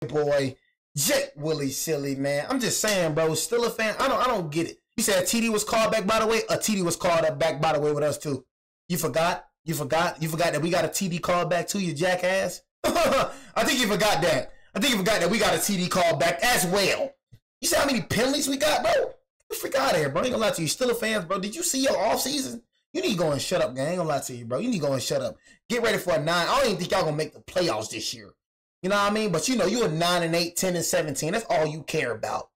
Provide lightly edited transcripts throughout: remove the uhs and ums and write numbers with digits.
boy, Jake Willie Silly, man. I'm just saying, bro. Still a fan. I don't get it. You said a TD was called back, by the way. A TD was called back, by the way, with us too. You forgot? You forgot that we got a TD called back too, you jackass? I think you forgot that. I think you forgot that we got a TD called back as well. You see how many penalties we got, bro? Get the freak out of here, bro. I ain't gonna lie to you. Still a fans, bro. Did you see your off season? You need to go and shut up, gang. I ain't gonna lie to you, bro. You need to go and shut up. Get ready for a 9. I don't even think y'all gonna make the playoffs this year. You know what I mean? But you know, you a 9-8, 10-17. That's all you care about.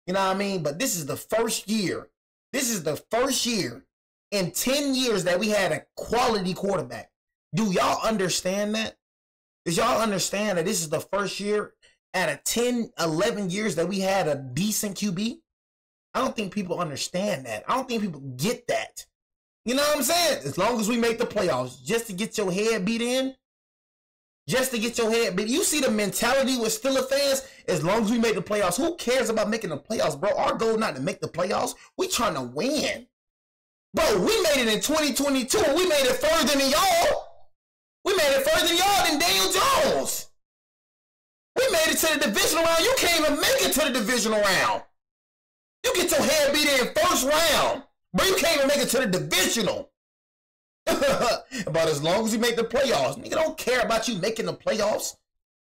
You know what I mean? But this is the first year. This is the first year in 10 years that we had a quality quarterback. Do y'all understand that? Does y'all understand that this is the first year out of 10, 11 years that we had a decent QB? I don't think people understand that. I don't think people get that. You know what I'm saying? As long as we make the playoffs, just to get your head beat in, just to get your head beat. You see the mentality with Steelers fans? As long as we make the playoffs, who cares about making the playoffs, bro? Our goal not to make the playoffs. We trying to win. Bro, we made it in 2022. We made it further than y'all. We made it further than y'all than Daniel Jones. We made it to the divisional round. You can't even make it to the divisional round. You get your head beat in first round. Bro, you can't even make it to the divisional. But as long as you make the playoffs, nigga don't care about you making the playoffs.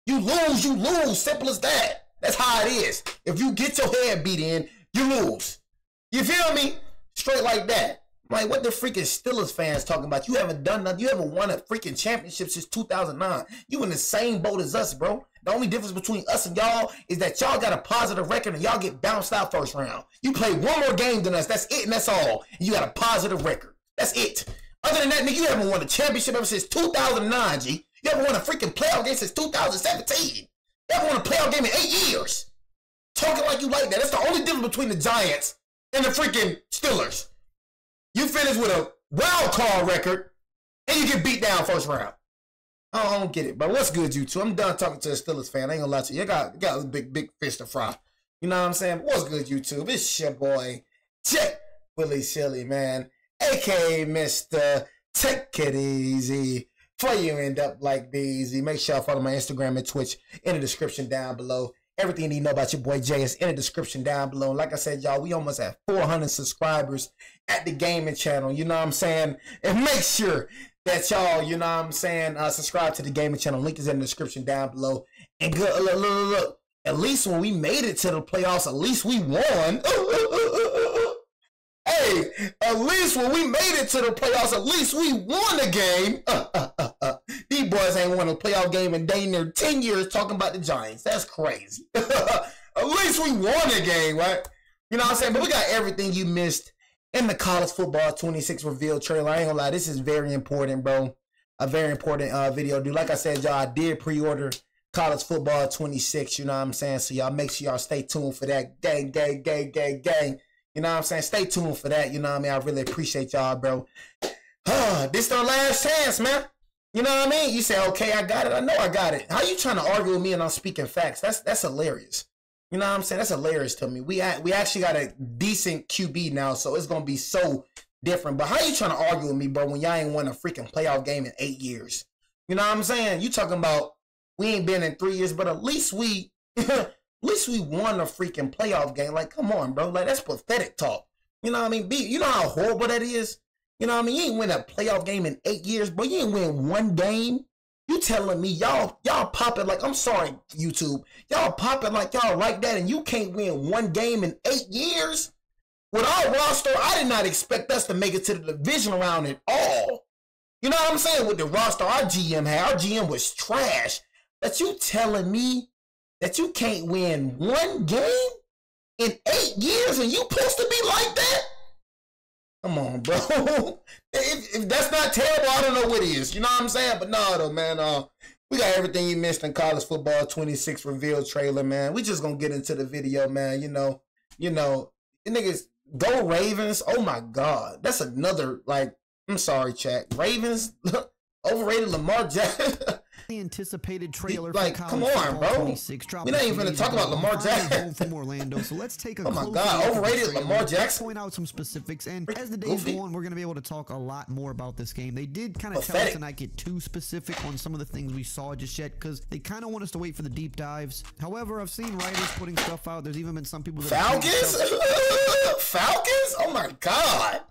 You lose, you lose. Simple as that. That's how it is. If you get your head beat in, you lose. You feel me? Straight like that. Like, what the freaking Steelers fans talking about? You haven't done nothing. You haven't won a freaking championship since 2009. You in the same boat as us, bro. The only difference between us and y'all is that y'all got a positive record and y'all get bounced out first round. You play one more game than us. That's it and that's all. You got a positive record. That's it. Other than that, nigga, you haven't won a championship ever since 2009, G. You haven't won a freaking playoff game since 2017. You haven't won a playoff game in 8 years. Talking like you like that. That's the only difference between the Giants and the freaking Steelers. You finish with a wild card record, and you get beat down first round. I don't get it, bro. What's good, you two? I'm done talking to a Steelers fan. I ain't gonna lie to you. You got a big fish to fry. You know what I'm saying? What's good, YouTube? It's your boy, Jake Willie Silly, man. A.K.A. Mr. Take It Easy. Before you end up like Beezy, make sure you follow my Instagram and Twitch in the description down below. Everything you need to know about your boy Jay is in the description down below. Like I said, y'all, we almost at 400 subscribers at the gaming channel. You know what I'm saying? And make sure that y'all, you know what I'm saying, subscribe to the gaming channel. Link is in the description down below. And good, look. At least when we made it to the playoffs, at least we won. Hey, at least when we made it to the playoffs, at least we won a game. These boys ain't won a playoff game in dang near 10 years talking about the Giants. That's crazy. At least we won a game, right? You know what I'm saying? But we got everything you missed in the college football 26 reveal trailer. I ain't gonna lie, this is very important, bro. A very important video, dude. Like I said, y'all, I did pre-order college football 26, you know what I'm saying? So y'all make sure y'all stay tuned for that. Gang. You know what I'm saying? Stay tuned for that. You know what I mean? I really appreciate y'all, bro. This is our last chance, man. You know what I mean? You say, okay, I got it. I know I got it. How you trying to argue with me and I'm speaking facts? That's hilarious. You know what I'm saying? That's hilarious to me. We actually got a decent QB now, so it's going to be so different. But how you trying to argue with me, bro, when y'all ain't won a freaking playoff game in 8 years? You know what I'm saying? You talking about we ain't been in 3 years, but at least we... At least we won a freaking playoff game. Like, come on, bro. Like, that's pathetic talk. You know what I mean? You know how horrible that is? You know what I mean? You ain't win a playoff game in 8 years, bro. You ain't win one game. You telling me y'all popping like, I'm sorry, YouTube. Y'all popping like y'all like that, and you can't win one game in 8 years? With our roster, I did not expect us to make it to the divisional round at all. You know what I'm saying? With the roster our GM had, our GM was trash. But you telling me that you can't win one game in 8 years and you supposed to be like that? Come on, bro. if that's not terrible, I don't know what is. You know what I'm saying? But no, though, man. We got everything you missed in college football 26 reveal trailer, man. We just gonna get into the video, man. You know, the niggas go Ravens. Oh my God, that's another like. I'm sorry, chat. Ravens overrated Lamar Jackson. The anticipated trailer like, for come College on, Football bro. 26 We're not even going to talk about Lamar Jackson. From Orlando, so let's take a oh my closer God, look at the overrated trailer, Lamar Jackson. point out some specifics, and Freaking as the days goofy. go on, we're going to be able to talk a lot more about this game. They did kind of tell Pathetic. us to not get too specific on some of the things we saw just yet, because they kind of want us to wait for the deep dives. However, I've seen writers putting stuff out. There's even been some people that Falcons? Falcons? Oh my God.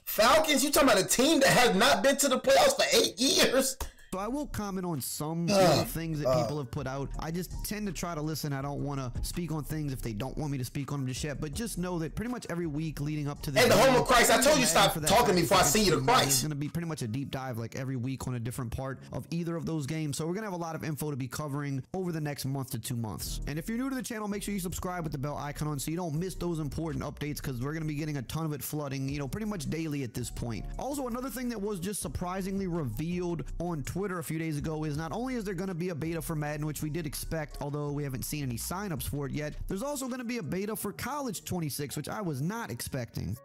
Falcons? You talking about a team that has not been to the playoffs for 8 years? So I will comment on some little things that people have put out. I just tend to try to listen. I don't want to speak on things if they don't want me to speak on them just yet. But just know that pretty much every week leading up to the Hey, the game, home of Christ, I told you stop talking to me before I send you to Christ. It's going to be pretty much a deep dive like every week on a different part of either of those games. So we're going to have a lot of info to be covering over the next month to 2 months. And if you're new to the channel, make sure you subscribe with the bell icon on so you don't miss those important updates, because we're going to be getting a ton of it flooding, you know, pretty much daily at this point. Also, another thing that was just surprisingly revealed on Twitter a few days ago is not only is there going to be a beta for Madden, which we did expect, although we haven't seen any signups for it yet, there's also going to be a beta for College 26, which I was not expecting.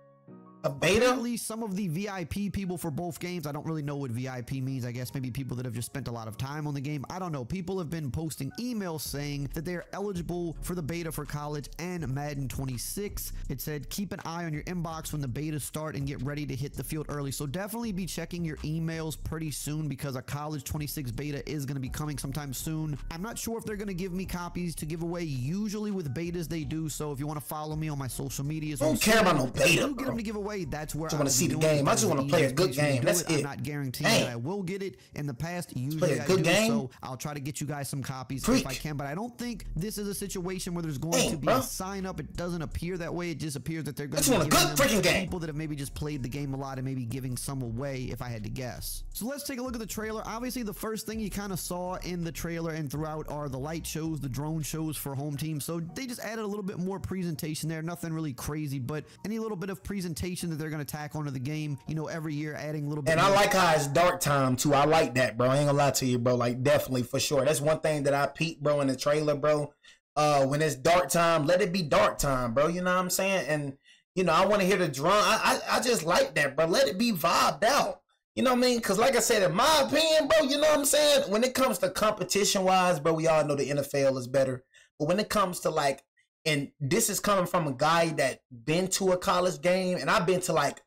A beta? At least some of the VIP people for both games. I don't really know what VIP means. I guess maybe people that have just spent a lot of time on the game. I don't know. People have been posting emails saying that they're eligible for the beta for College and Madden 26. It said, keep an eye on your inbox when the betas start and get ready to hit the field early. So definitely be checking your emails pretty soon, because a College 26 beta is going to be coming sometime soon. I'm not sure if they're going to give me copies to give away. Usually with betas they do. So if you want to follow me on my social medias, I don't care about no beta, you get them to give away. That's where I want to see the game. I just want to play a good game. That's it. I'm not guaranteeing that I will get it. In the past, usually I do, so I'll try to get you guys some copies if I can, but I don't think this is a situation where there's going to be a sign up. It doesn't appear that way. It just appears that they're going to be giving them people that have maybe just played the game a lot and maybe giving some away, if I had to guess. So let's take a look at the trailer. Obviously, the first thing you kind of saw in the trailer and throughout are the light shows, the drone shows for home team. So they just added a little bit more presentation there. Nothing really crazy, but any little bit of presentation that they're going to tack onto the game, you know, every year adding a little bit. And I like how it's dark time too. I like that, bro. I ain't gonna lie to you, bro. Like, definitely, for sure. That's one thing that I peeped, bro, in the trailer, bro. When it's dark time, let it be dark time, bro. You know what I'm saying? And you know, I want to hear the drum. I just like that, bro. Let it be vibed out. You know what I mean? Because like I said, in my opinion, bro, you know what I'm saying? When it comes to competition-wise, bro, we all know the NFL is better. But when it comes to like, and this is coming from a guy that been to a college game, and I've been to like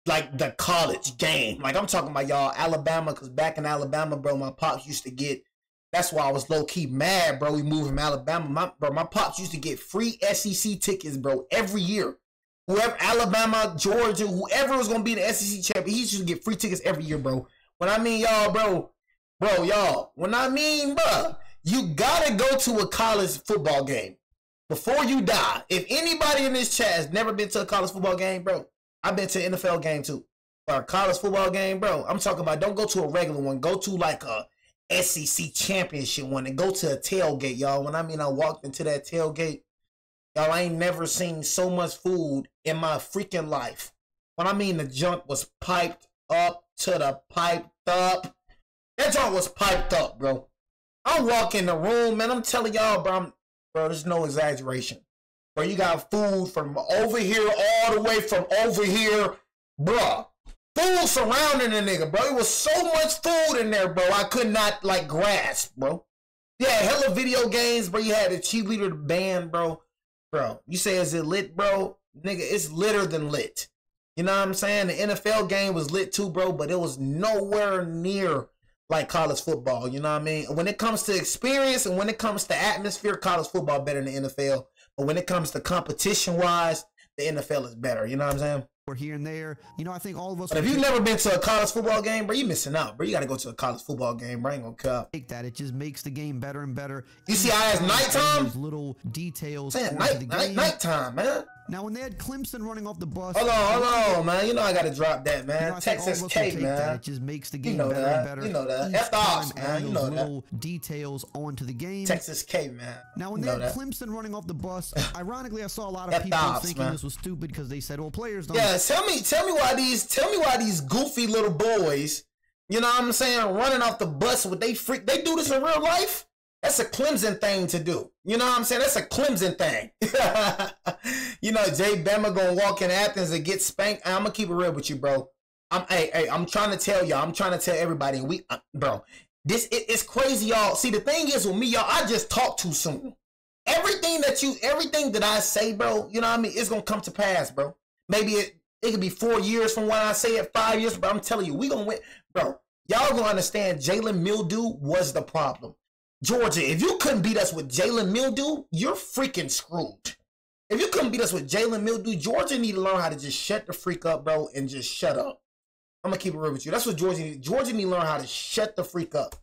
the college game. Like, I'm talking about, y'all, Alabama, because back in Alabama, bro, my pops used to get, that's why I was low-key mad, bro. We moved from Alabama. My pops used to get free SEC tickets, bro, every year. Whoever, Alabama, Georgia, whoever was going to be the SEC champion, he used to get free tickets every year, bro. When I mean, y'all, bro, y'all, when I mean, bro, you got to go to a college football game before you die. If anybody in this chat has never been to a college football game, bro, I've been to an NFL game too. Or a college football game, bro. I'm talking about, don't go to a regular one. Go to like a SEC championship one and go to a tailgate, y'all. When I mean I walked into that tailgate, y'all, I ain't never seen so much food in my freaking life. When I mean the junk was piped up to the piped up. That junk was piped up, bro. I walk in the room, man. I'm telling y'all, bro, there's no exaggeration. Bro, you got food from over here all the way from over here, bro. Food surrounding the nigga, bro. It was so much food in there, bro. I could not, like, grasp, bro. Yeah, hella video games, bro. You had the cheerleader, the band, bro. Bro, you say, is it lit, bro? Nigga, it's litter than lit. You know what I'm saying? The NFL game was lit too, bro, but it was nowhere near like college football. You know what I mean? When it comes to experience and when it comes to atmosphere, college football better than the NFL. But when it comes to competition-wise, the NFL is better. You know what I'm saying? Or here and there. You know, I think all of us... But if you've never been to a college football game, bro, you missing out, bro. You got to go to a college football game, bro. I ain't gonna cut. Take that. It just makes the game better and better. You see how it's nighttime? Those little details. Nighttime, man. Now, when they had Clemson running off the bus... Hold on, man. You know I got to drop that, man. You know, Texas K, man. It just makes the game better and better. You know that. F the ops, man. You know that. Little details onto the game. Texas K, man. Now, when they had Clemson running off the bus, ironically, I saw a lot of people thinking this was stupid because they said, well, players don't... Yeah, tell me why these goofy little boys, you know what I'm saying, running off the bus with they do this in real life? That's a Clemson thing to do. You know what I'm saying? That's a Clemson thing. You know, Jay Bama gonna walk in Athens and get spanked. I'm gonna keep it real with you, bro. I'm trying to tell y'all. I'm trying to tell everybody. Bro, It's crazy, y'all. See, the thing is with me, y'all, I just talk too soon. Everything that I say, bro, you know what I mean, it's gonna come to pass, bro. Maybe it could be 4 years from when I say it, 5 years, but I'm telling you, we gonna win, bro. Y'all gonna understand Jalen Mildew was the problem. Georgia, if you couldn't beat us with Jalen Mildew, you're freaking screwed. If you couldn't beat us with Jalen Mildew, Georgia need to learn how to just shut the freak up, bro, and just shut up. I'm gonna keep it real with you. That's what Georgia needs. Georgia need to learn how to shut the freak up.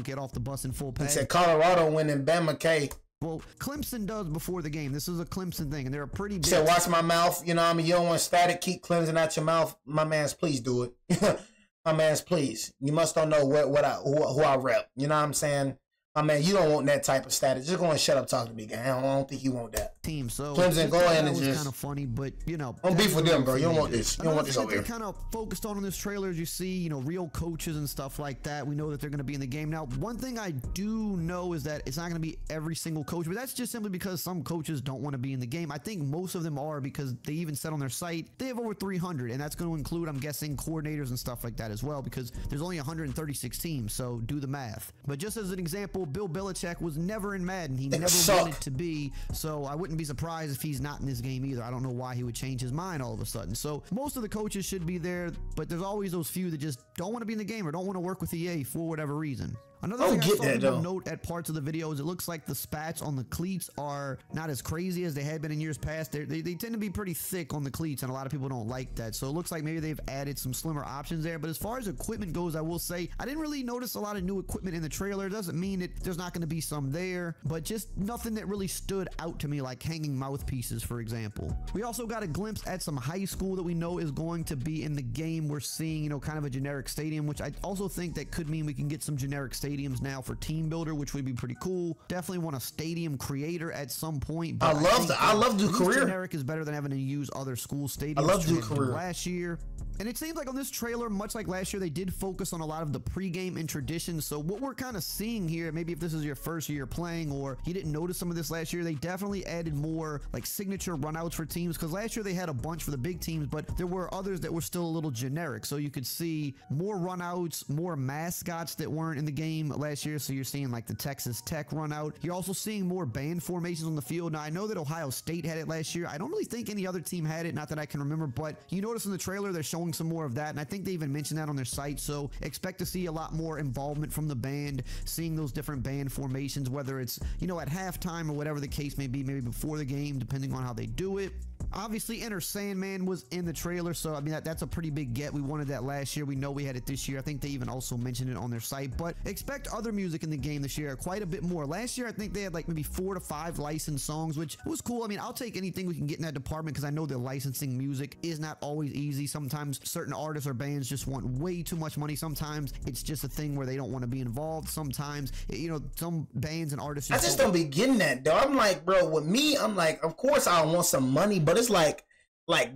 Get off the bus in full pay. He said Colorado winning Bama K. Well, Clemson does before the game. This is a Clemson thing, and they're a pretty big... He said, watch my mouth. You know what I mean? You don't want static. Keep Clemson out your mouth. My mans, please do it. My mans, please. You must don't know who I rep. You know what I'm saying? I mean, you don't want that type of status. Just go and shut up talking to me, guy. I don't think you want that. Team, so Clemson, go ahead and just... kind of funny, but, you know... Don't beef with them, bro. You don't want this. You don't want this over here. They're kind of focused on in this trailer, as you see, you know, real coaches and stuff like that. We know that they're going to be in the game. Now, one thing I do know is that it's not going to be every single coach, but that's just simply because some coaches don't want to be in the game. I think most of them are, because they even said on their site, they have over 300, and that's going to include, I'm guessing, coordinators and stuff like that as well, because there's only 136 teams, so do the math. But just as an example, Bill Belichick was never in Madden. He never wanted to be, so I wouldn't be surprised if he's not in this game either. I don't know why he would change his mind all of a sudden. So most of the coaches should be there, but there's always those few that just don't want to be in the game or don't want to work with EA for whatever reason. Another thing I saw people note at parts of the video is it looks like the spats on the cleats are not as crazy as they had been in years past. They tend to be pretty thick on the cleats, and a lot of people don't like that. So it looks like maybe they've added some slimmer options there. But as far as equipment goes, I will say I didn't really notice a lot of new equipment in the trailer. It doesn't mean that there's not going to be some there, but just nothing that really stood out to me, like hanging mouthpieces, for example. We also got a glimpse at some high school that we know is going to be in the game. We're seeing, you know, kind of a generic stadium, which I also think that could mean we can get some generic stadiums now for Team Builder, which would be pretty cool. Definitely want a stadium creator at some point. But I love do career. Generic is better than having to use other school stadiums. I love do career. Last year. And it seems like on this trailer, much like last year, they did focus on a lot of the pregame and traditions. So what we're kind of seeing here, maybe if this is your first year playing or you didn't notice some of this last year, they definitely added more like signature runouts for teams, because last year they had a bunch for the big teams, but there were others that were still a little generic. So you could see more runouts, more mascots that weren't in the game last year. So you're seeing like the Texas Tech runout. You're also seeing more band formations on the field. Now I know that Ohio State had it last year. I don't really think any other team had it, not that I can remember, but you notice in the trailer they're showing some more of that, and I think they even mentioned that on their site. So expect to see a lot more involvement from the band, seeing those different band formations, whether it's, you know, at halftime or whatever the case may be, maybe before the game, depending on how they do it. Obviously, Enter Sandman was in the trailer, so I mean that's a pretty big get. We wanted that last year. We know we had it this year. I think they even also mentioned it on their site. But expect other music in the game this year, quite a bit more. Last year, I think they had like maybe 4 to 5 licensed songs, which was cool. I mean, I'll take anything we can get in that department, because I know that licensing music is not always easy. Sometimes certain artists or bands just want way too much money. Sometimes it's just a thing where they don't want to be involved. Sometimes, you know, some bands and artists. I just don't be getting that though. I'm like, bro, with me, I'm like, of course I want some money, but it's like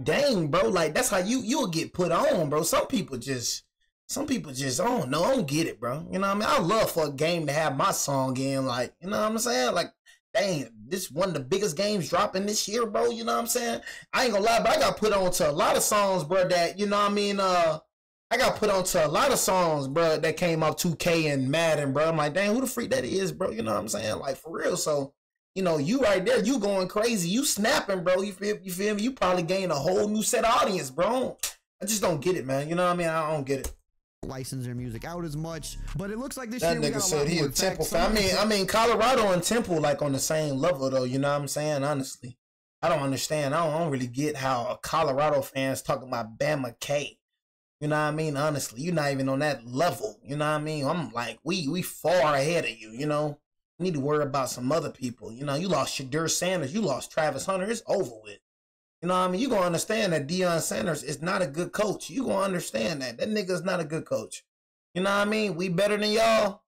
dang, bro, like that's how you'll get put on, bro. Some people just I don't know, I don't get it, bro. You know what I mean? I love for a game to have my song in, like, you know what I'm saying? Like, dang, this one of the biggest games dropping this year, bro. You know what I'm saying? I ain't gonna lie, but I got put on to a lot of songs, bro, that, you know what I mean? I got put on to a lot of songs, bro, that came up 2K and Madden, bro. I'm like, dang, who the freak that is, bro? You know what I'm saying? Like, for real. So, you know, you right there, you going crazy, you snapping, bro. You feel me? You probably gained a whole new set of audience, bro. I just don't get it, man. You know what I mean? I don't get it. License their music out as much, but it looks like this year we got a lot said he a Temple fan. I mean, Colorado and Temple like on the same level though. You know what I'm saying? Honestly, I don't understand. I don't really get how a Colorado fans talking about Bama K. You know what I mean? Honestly, you're not even on that level. You know what I mean? I'm like, we far ahead of you. You know, you need to worry about some other people. You know, you lost Shadur Sanders, you lost Travis Hunter. It's over with. You know what I mean? You're going to understand that Deion Sanders is not a good coach. You're going to understand that. That nigga's not a good coach. You know what I mean? We better than y'all.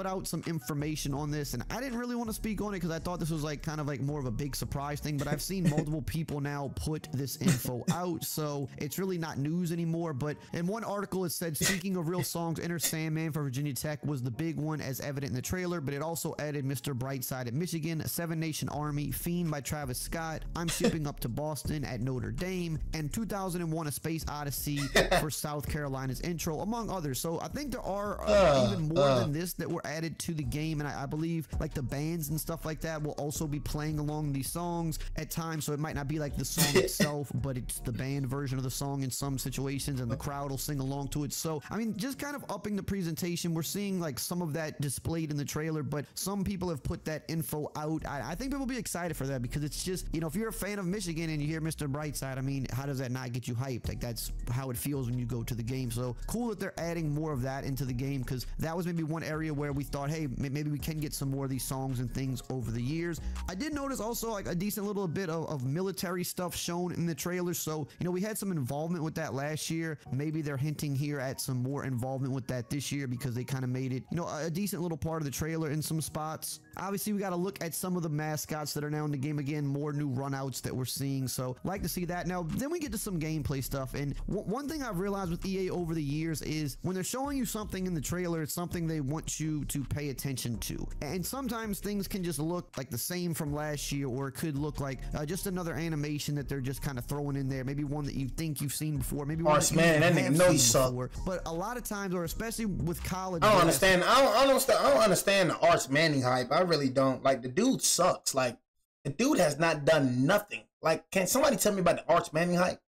put out some information on this, and I didn't really want to speak on it because I thought this was like kind of like more of a big surprise thing, but I've seen multiple people now put this info out, so it's really not news anymore. But in one article it said, speaking of real songs, Enter Sandman for Virginia Tech was the big one as evident in the trailer, but it also added Mr. Brightside at Michigan, Seven Nation Army, Fiend by Travis Scott, I'm Shipping Up to Boston at Notre Dame, and 2001 A Space Odyssey for South Carolina's intro, among others. So I think there are even more than this that were added to the game, and I believe like the bands and stuff like that will also be playing along these songs at times, so it might not be like the song itself, but it's the band version of the song in some situations, and the crowd will sing along to it. So I mean, just kind of upping the presentation. We're seeing like some of that displayed in the trailer, but some people have put that info out. I think people will be excited for that because it's just, you know, if you're a fan of Michigan and you hear Mr. Brightside, I mean, how does that not get you hyped? Like, that's how it feels when you go to the game. So cool that they're adding more of that into the game, because that was maybe one area where we thought, hey, maybe we can get some more of these songs and things over the years. I did notice also like a decent little bit of military stuff shown in the trailer. So, you know, we had some involvement with that last year. Maybe they're hinting here at some more involvement with that this year because they kind of made it, you know, a decent little part of the trailer in some spots. Obviously, we got to look at some of the mascots that are now in the game again, more new runouts that we're seeing. So like to see that. Now, then we get to some gameplay stuff. And one thing I've realized with EA over the years is when they're showing you something in the trailer, it's something they want you to pay attention to. And sometimes things can just look like the same from last year, or it could look like just another animation that they're just kind of throwing in there. Maybe one that you think you've seen before. Maybe one that nigga know he suck. But a lot of times, or especially with college, I don't understand. I don't understand the Arch Manning hype. I really don't. Like, the dude sucks. Like, the dude has not done nothing. Like, can somebody tell me about the Arch Manning hype?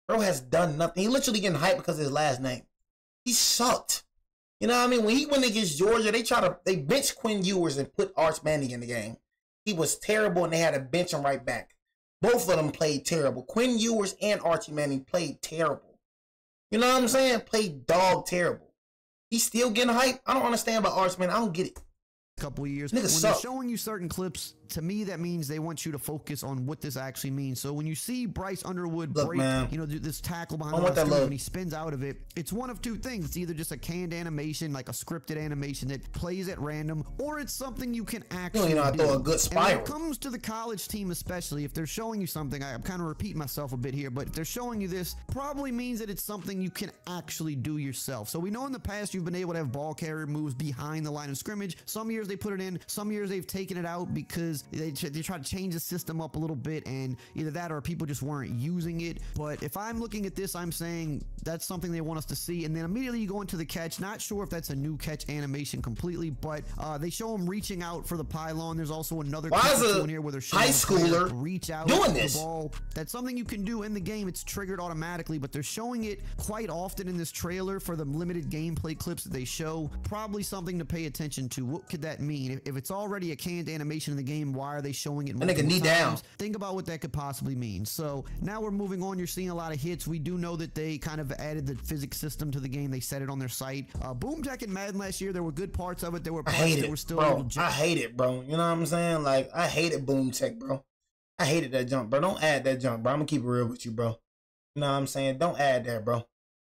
Bro has done nothing. He literally getting hyped because of his last name. He sucked. You know what I mean? When he went against Georgia, they benched Quinn Ewers and put Arch Manning in the game. He was terrible, and they had to bench him right back. Both of them played terrible. Quinn Ewers and Archie Manning played terrible. You know what I'm saying? Played dog terrible. He's still getting hyped. I don't understand about Arch Manning. I don't get it. Couple of years. Niggas when suck. They're showing you certain clips, to me that means they want you to focus on what this actually means. So when you see Bryce Underwood break, you know, this tackle behind the line when he spins out of it, it's one of two things. It's either just a canned animation, like a scripted animation that plays at random, or it's something you can actually you know, I throw a good spiral. And when it comes to the college team especially, if they're showing you something, I'm kind of repeating myself a bit here, but if they're showing you this, probably means that it's something you can actually do yourself. So we know in the past you've been able to have ball carrier moves behind the line of scrimmage. Some years they put it in, some years they've taken it out because they try to change the system up a little bit, and either that or people just weren't using it. But if I'm looking at this, I'm saying that's something they want us to see. And then immediately you go into the catch. Not sure if that's a new catch animation completely, but they show him reaching out for the pylon. There's also another one here where they're showing high schooler reach out doing the ball. That's something you can do in the game. It's triggered automatically, but they're showing it quite often in this trailer for the limited gameplay clips that they show. Probably something to pay attention to. What could that mean? If it's already a canned animation in the game, why are they showing it multiple times? Down. Think about what that could possibly mean. So now we're moving on. You're seeing a lot of hits. We do know that they kind of added the physics system to the game. They said it on their site. Boom Tech and Madden last year, there were good parts of it. There were parts that were still a little I hate it, bro. You know what I'm saying? Like, I hated Boom Tech, bro. I hated that jump, bro. Don't add that jump, bro. I'm gonna keep it real with you, bro. You know what I'm saying? Don't add that, bro.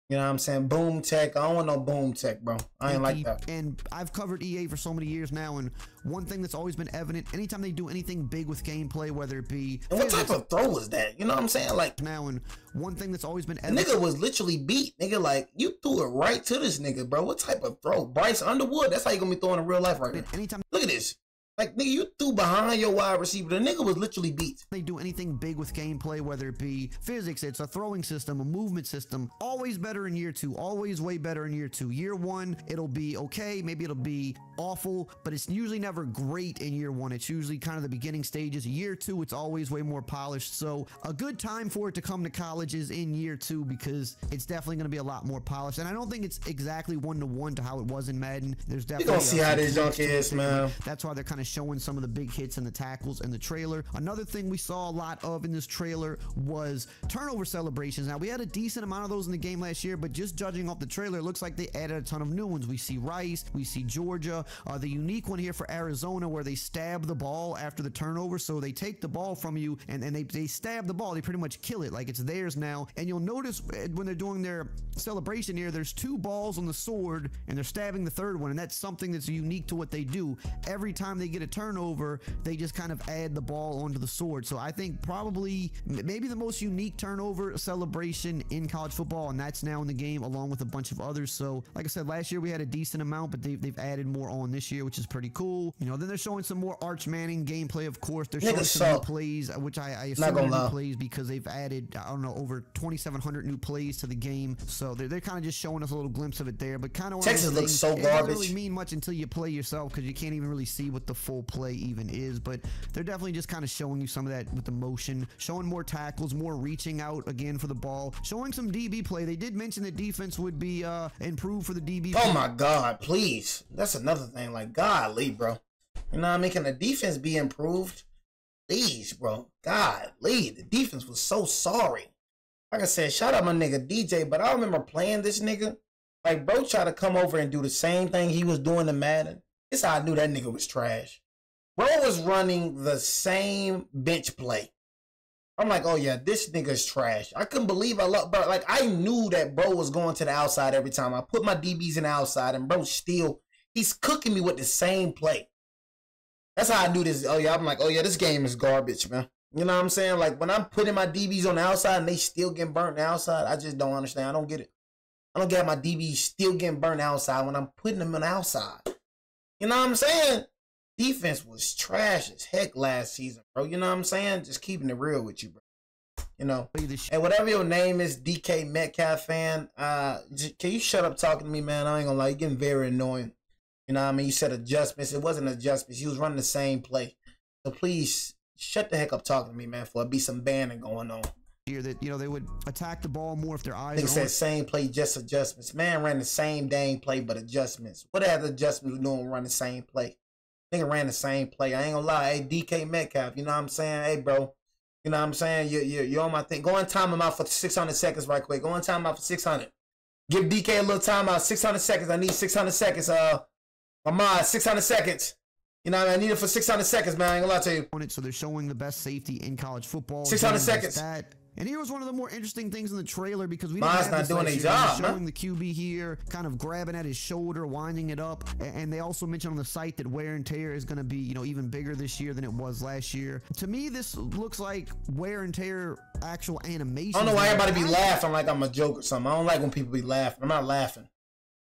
You know what I'm saying? Boom Tech. I don't want no Boom Tech, bro. I ain't like that. And I've covered EA for so many years now, and one thing that's always been evident, anytime they do anything big with gameplay, whether it be... And what type of throw was that? You know what I'm saying? Like, now, and one thing that's always been evident... Nigga was literally beat. Nigga, like, you threw it right to this nigga, bro. What type of throw? Bryce Underwood? That's how you gonna be throwing in real life right now. Anytime... Look at this. Like, nigga, you threw behind your wide receiver. The nigga was literally beat. They do anything big with gameplay, whether it be physics, it's a throwing system, a movement system, always better in year two, always way better in year two. Year one, it'll be okay, maybe it'll be awful, but it's usually never great in year one. It's usually kind of the beginning stages. Year two, it's always way more polished. So a good time for it to come to college is in year two, because it's definitely going to be a lot more polished. And I don't think it's exactly one-to-one to how it was in Madden. There's definitely... You gonna see how this junk is, man. That's why they're kind of showing some of the big hits and the tackles in the trailer. Another thing we saw a lot of in this trailer was turnover celebrations. Now, we had a decent amount of those in the game last year, but just judging off the trailer, it looks like they added a ton of new ones. We see Rice, we see Georgia, the unique one here for Arizona where they stab the ball after the turnover. So they take the ball from you and they stab the ball. They pretty much kill it like it's theirs now. And you'll notice when they're doing their celebration here, there's 2 balls on the sword and they're stabbing the third one. And that's something that's unique to what they do. Every time they get a turnover, they just kind of add the ball onto the sword. So I think probably maybe the most unique turnover celebration in college football, and that's now in the game along with a bunch of others. So like I said, last year we had a decent amount, but they've added more on this year, which is pretty cool. You know, then they're showing some more Arch Manning gameplay, of course. They're showing some new plays, which I assume are new plays because they've added, I don't know, over 2,700 new plays to the game. So they're kind of just showing us a little glimpse of it there, but kind of Texas looks so garbage. It doesn't really mean much until you play yourself because you can't even really see what the full play even is. But they're definitely just kind of showing you some of that with the motion, showing more tackles, more reaching out again for the ball, showing some DB play. They did mention that defense would be improved for the DB. Oh my God, please. That's another thing. Like, golly, bro. You know what I mean? Can the defense be improved? Please, bro. Golly, the defense was so sorry. Like I said, shout out my nigga DJ, but I remember playing this nigga. Like, bro tried to come over and do the same thing he was doing to Madden. This how I knew that nigga was trash. Bro was running the same bench play. I'm like, oh yeah, this nigga's trash. I couldn't believe I love, bro. Like, I knew that bro was going to the outside every time. I put my DBs in the outside, and bro still, he's cooking me with the same play. That's how I knew this. Oh yeah, I'm like, oh yeah, this game is garbage, man. You know what I'm saying? Like, when I'm putting my DBs on the outside and they still getting burnt on the outside, I just don't understand. I don't get it. I don't get my DBs still getting burnt outside when I'm putting them on the outside. You know what I'm saying? Defense was trash as heck last season, bro. You know what I'm saying? Just keeping it real with you, bro. You know, and whatever your name is, DK Metcalf fan, can you shut up talking to me, man? I ain't gonna lie, you're getting very annoying. You know what I mean? You said adjustments. It wasn't adjustments. You was running the same play. So please, shut the heck up talking to me, man, for it be some banning going on. Here that, you know, they would attack the ball more if their eyes They said same play, just adjustments. Man ran the same dang play, but adjustments. What other adjustments we doing run the same play? Nigga ran the same play. I ain't gonna lie. Hey, DK Metcalf, you know what I'm saying? Hey, bro, you know what I'm saying? You're on my thing. Go on time him out for 600 seconds right quick. Go on time out for 600. Give DK a little time out. 600 seconds. I need 600 seconds. My mod, 600 seconds. You know what I mean? I need it for 600 seconds, man. I ain't gonna lie to you. So they're showing the best safety in college football. 600 seconds. And here was one of the more interesting things in the trailer because we Mine's not doing a job, showing the QB here, kind of grabbing at his shoulder, winding it up. And they also mentioned on the site that wear and tear is going to be, you know, even bigger this year than it was last year. To me, this looks like wear and tear actual animation. I don't know why everybody be laughing like I'm a joke or something. I don't like when people be laughing. I'm not laughing.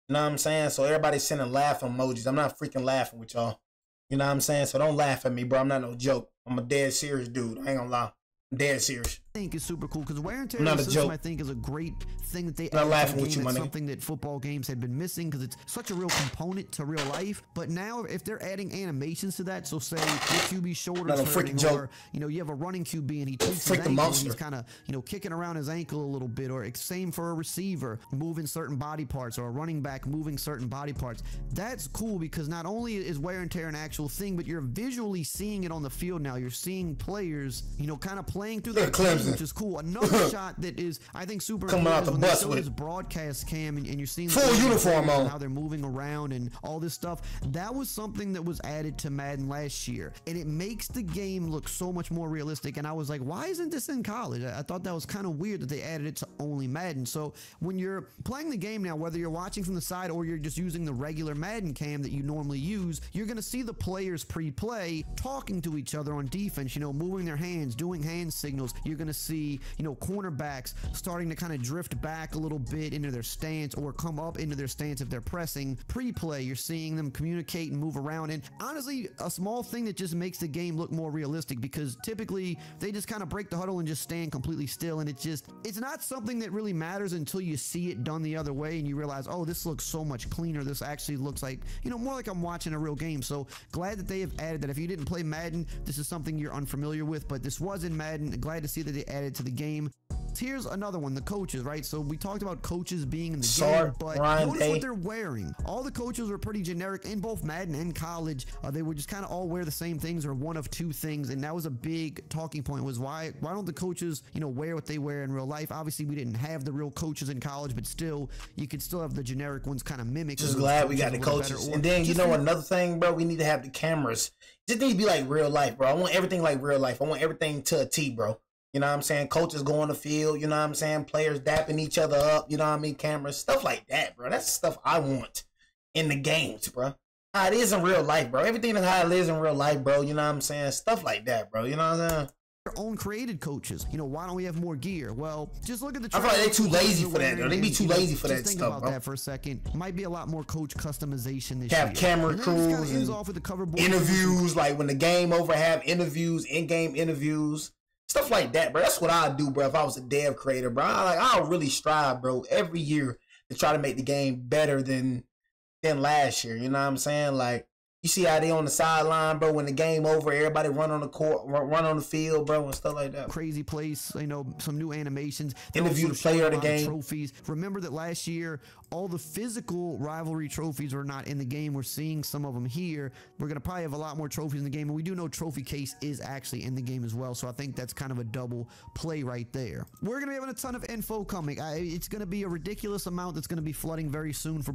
You know what I'm saying? So everybody's sending laugh emojis. I'm not freaking laughing with y'all. You know what I'm saying? So don't laugh at me, bro. I'm not no joke. I'm a dead serious dude. I ain't gonna lie. I'm dead serious. I think is super cool because wear and tear in the system, I think, is a great thing that they added laughing to the with game. you, It's something that football games had been missing because it's such a real component to real life. But now, if they're adding animations to that, so say your QB shoulders hurting, or you know, you have a running QB and he tweaks his ankle and he's kind of, you know, kicking around his ankle a little bit, or same for a receiver moving certain body parts, or a running back moving certain body parts. That's cool because not only is wear and tear an actual thing, but you're visually seeing it on the field now. You're seeing players, you know, kind of playing through that game, which is cool. Another shot that is, I think, super coming out the bus with this broadcast cam and you're seeing full uniform on, how they're moving around and all this stuff. That was something that was added to Madden last year, and it makes the game look so much more realistic. And I was like, why isn't this in college? I thought that was kind of weird that they added it to only Madden. So when you're playing the game now, whether you're watching from the side or you're just using the regular Madden cam that you normally use, you're going to see the players pre-play talking to each other on defense, you know, moving their hands, doing hand signals. You're going to see, you know, cornerbacks starting to kind of drift back a little bit into their stance or come up into their stance if they're pressing. Pre-play, you're seeing them communicate and move around. And honestly, a small thing that just makes the game look more realistic, because typically they just kind of break the huddle and just stand completely still, and it's not something that really matters until you see it done the other way and you realize, oh, this looks so much cleaner. This actually looks like, you know, more like I'm watching a real game. So glad that they have added that. If you didn't play Madden, this is something you're unfamiliar with, but this was in Madden. Glad to see that they added to the game. Here's another one, the coaches, right? So we talked about coaches being in the game, but notice what they're wearing. All the coaches were pretty generic in both Madden and college. They would just kind of all wear the same things or one of two things, and that was a big talking point, was why don't the coaches, you know, wear what they wear in real life? Obviously, we didn't have the real coaches in college, but still, you could still have the generic ones kind of mimic. Just glad we got the coaches. And then, you know, another thing, bro, we need to have the cameras. It just need to be like real life, bro. I want everything like real life. I want everything to a T, bro. You know what I'm saying? Coaches go on the field, you know what I'm saying? Players dapping each other up, you know what I mean? Cameras, stuff like that, bro. That's the stuff I want in the games, bro. How it is in real life, bro. Everything is how it is in real life, bro. You know what I'm saying? Stuff like that, bro. You know what I'm saying? Their own created coaches. You know, why don't we have more gear? Well, just look at the. I feel like they too lazy for that, though. They be too lazy for that stuff, bro. Think about that for a second. Might be a lot more coach customization this year. Have camera crews and off with the cover interviews, like when the game over, have interviews, in-game interviews. Stuff like that, bro. That's what I'd do, bro, if I was a dev creator, bro. I'll really strive, bro, every year to try to make the game better than last year. You know what I'm saying? Like, you see how they on the sideline, bro, when the game over, everybody run on the court, run on the field, bro, and stuff like that. Crazy place, you know, some new animations. Interview the player of the game. Trophies. Remember that last year, all the physical rivalry trophies were not in the game. We're seeing some of them here. We're going to probably have a lot more trophies in the game, and we do know trophy case is actually in the game as well, so I think that's kind of a double play right there. We're going to be having a ton of info coming. It's going to be a ridiculous amount that's going to be flooding very soon for